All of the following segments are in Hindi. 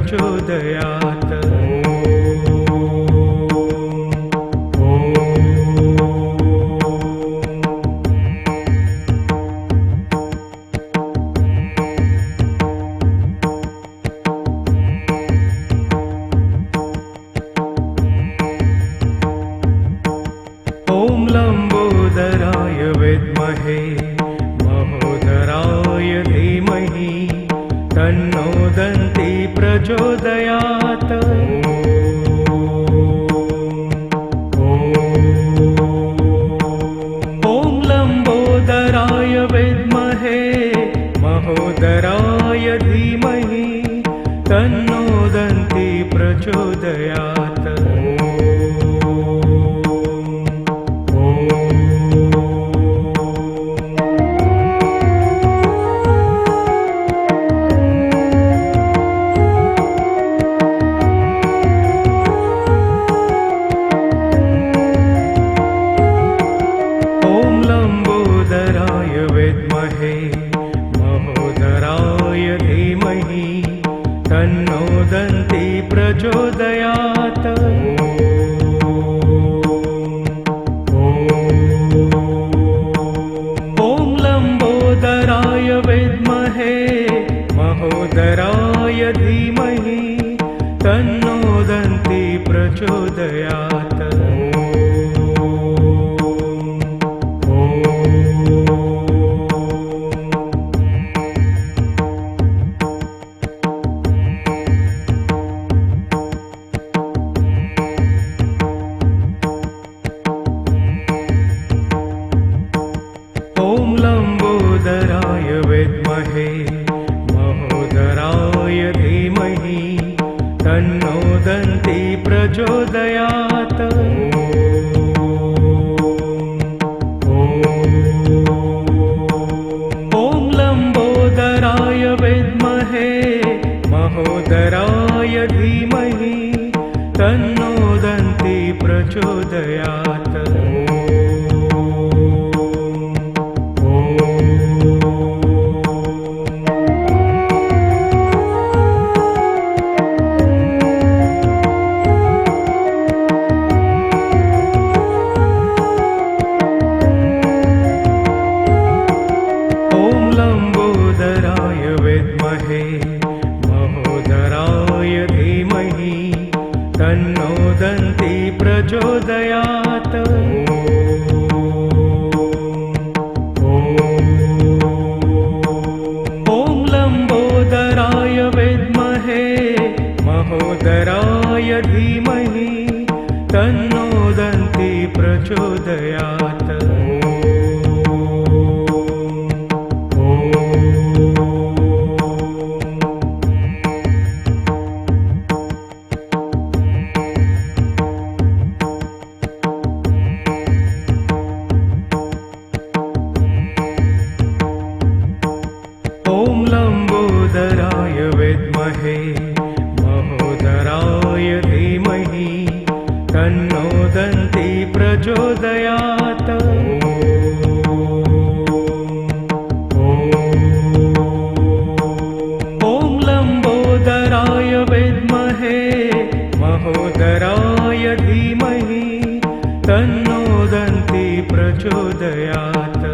प्रचोदयात्। ॐ लम्बोदराय विद्महे महोदराय धीमहि तन्नो दन्ती प्रचोदयात्। ॐ लम्बोदराय विद्महे महोदराय धीमहि तन्नो दन्ती प्रचोदयात्। लम्बोदराय विद्महे महोदराय धीमहि तन्नो दन्ती प्रचोदयात्। ॐ लम्बोदराय विद्महे महोदराय धीमहि तन्नो दन्ती प्रचोदयात्। ॐ लम्बोदराय विद्महे महोदराय धीमहि तन्नो दन्ती प्रचोदयात्। ॐ लम्बोदराय विद्महे महोदराय धीमहि तन्नो दन्ती प्रचोदयात्। लम्बोदराय विद्महे महोदराय धीमहि तन्नो दन्ती प्रचोदयात्। ॐ लम्बोदराय विद्महे महोदराय धीमहि तन्नो दन्ती प्रचोदयात्। ॐ लम्बोदराय विद्महे महोदराय धीमहि तन्नो दन्ती प्रचोदयात्। ॐ लम्बोदराय विद्महे महोदराय धीमहि तन्नो दन्ती प्रचोदयात्।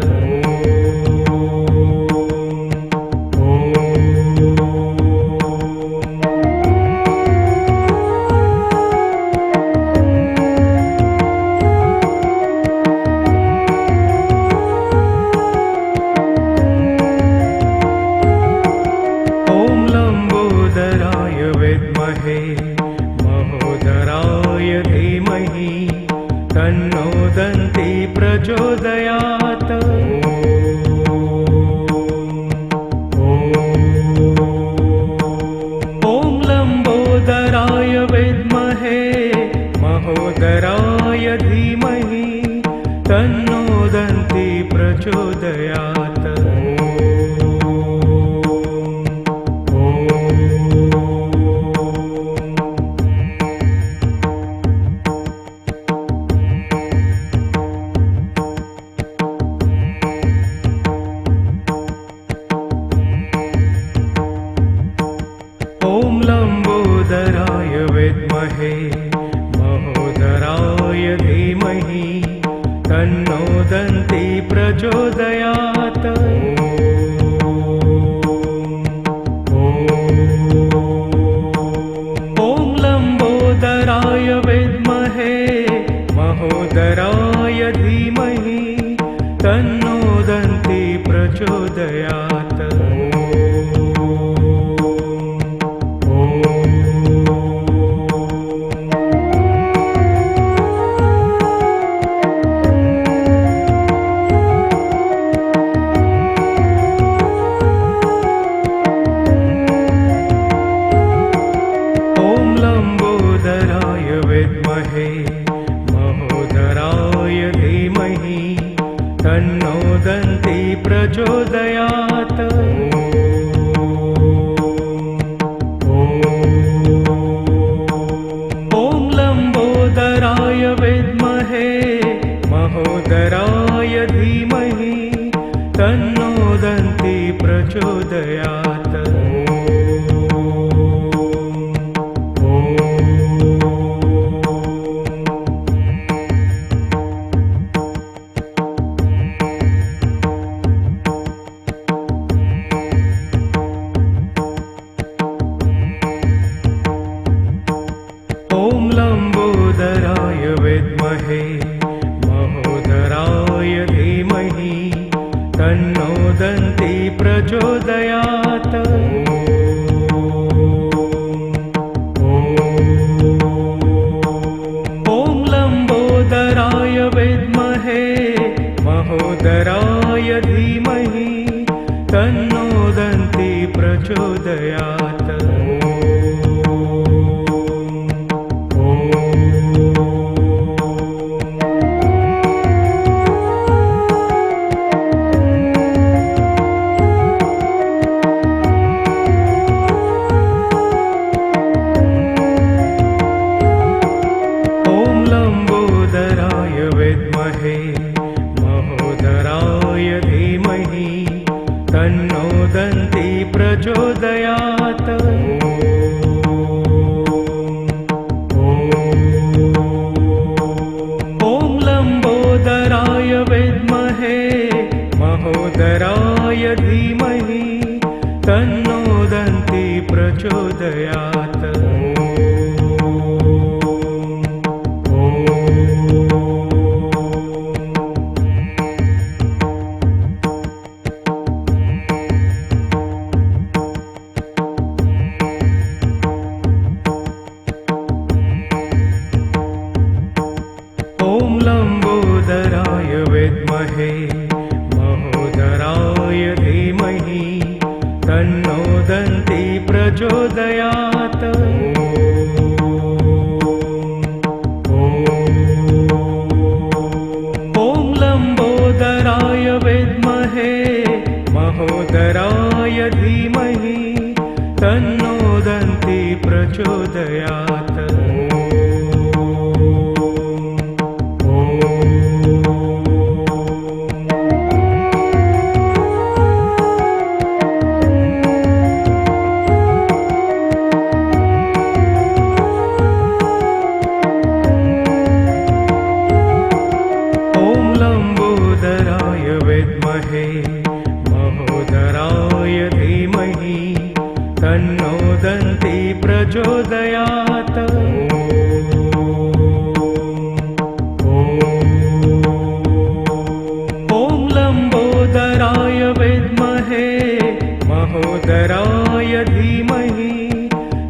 लम्बोदराय विद्महे महोदराय धीमहि तन्नो दन्ती प्रचोदयात्। ॐ लम्बोदराय विद्महे महोदराय धीमहि तन्नो दन्ती प्रचोदयात्। लम्बोदराय विद्महे महोदराय धीमहि तन्नो दन्ती प्रचोदयात्। ॐ लम्बोदराय विद्महे महोदराय धीमहि तन्नो दन्ती प्रचोदयात्। लम्बोदराय विद्महे महोदराय धीमहि तन्नो दन्ती प्रचोदयात्। ॐ लम्बोदराय विद्महे महोदराय धीमहि तन्नो दन्ती प्रचोदयात्। ॐ लम्बोदराय विद्महे महोदराय धीमहि तन्नो दन्ती प्रचोदयात्। ॐ लम्बोदराय विद्महे महोदराय धीमहि तन्नो दन्ती प्रचोदयात्। लम्बोदराय विद्महे महोदराय धीमहि तन्नो दन्ती प्रचोदयात्। ॐ लम्बोदराय विद्महे महोदराय धीमहि तन्नो दन्ती प्रचोदयात्। ॐ लम्बोदराय विद्महे महोदराय धीमहि तन्नो दन्ती प्रचोदयात्। ॐ लम्बोदराय विद्महे महोदराय धीमहि तन्नो दन्ती प्रचोदयात्। लम्बोदराय विद्महे महोदराय धीमहि तन्नो दन्ती प्रचोदयात्। ॐ लम्बोदराय विद्महे महोदराय धीमहि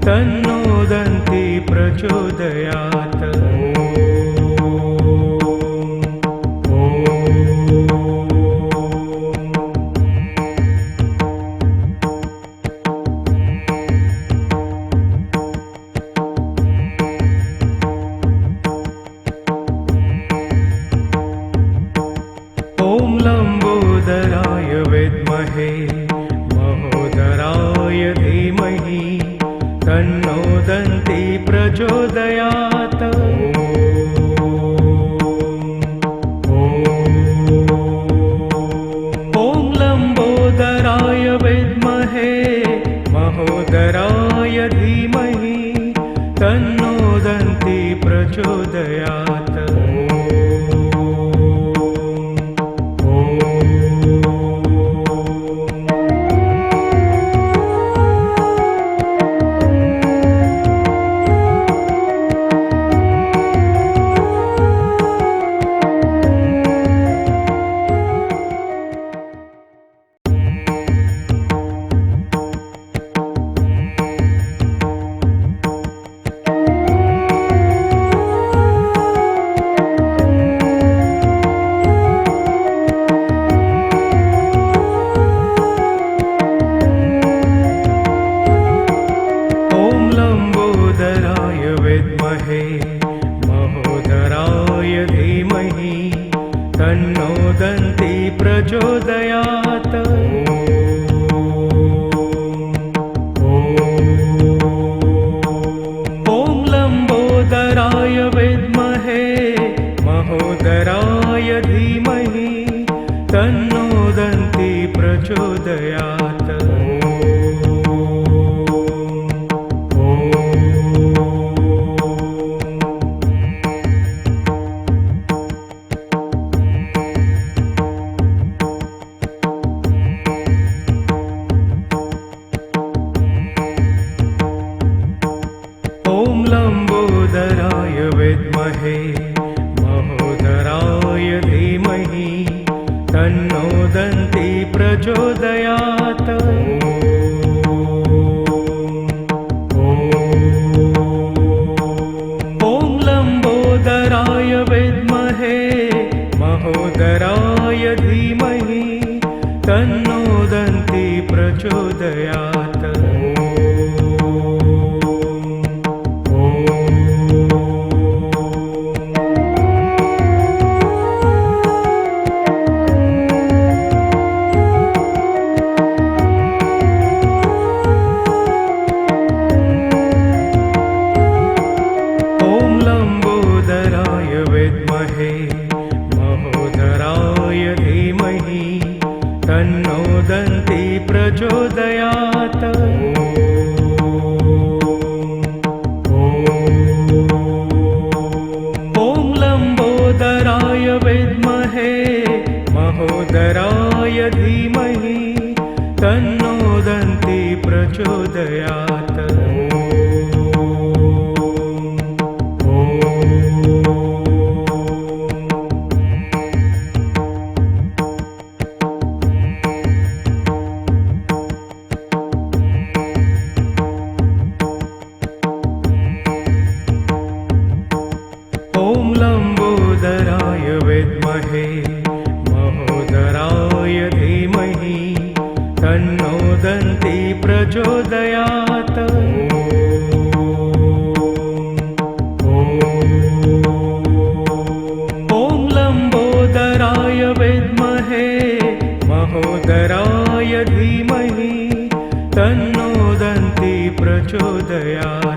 तन्नो दन्ती प्रचोदयात्। ॐ लम्बोदराय विद्महे महोदराय धीमहि तन्नो दन्ती प्रचोदयात्। ॐ लम्बोदराय विद्महे महोदराय धीमहि तन्नो दन्ति प्रचोदयात्। लंबोदराय विद्महे महोदराय धीमहि तन्नो दन्ति प्रचोदयात्। ॐ लंबोदराय विद्महे महोदराय धीमहि तन्नो दन्ति प्रचोदयात्। ॐ लंबोदराय विद्महे महोदराय धीमहि तन्नो दन्ति प्रचोदयात्। ॐ लंबोदराय विद्महे महोदराय धीमहि तन्नो दन्ति प्रचोदयात्। लंबोदराय विद्महे महोदराय धीमहि तन्नो दन्ति प्रचोदयात्। ॐ लंबोदराय विद्महे महोदराय धीमहि तन्नो दन्ति प्रचोदयात्। ॐ लंबोदराय विद्महे महोदराय धीमहि तन्नो दन्ति प्रचोदयात्। ॐ लंबोदराय विद्महे महोदराय धीमहि तन्नो दन्ति प्रचोदयात्।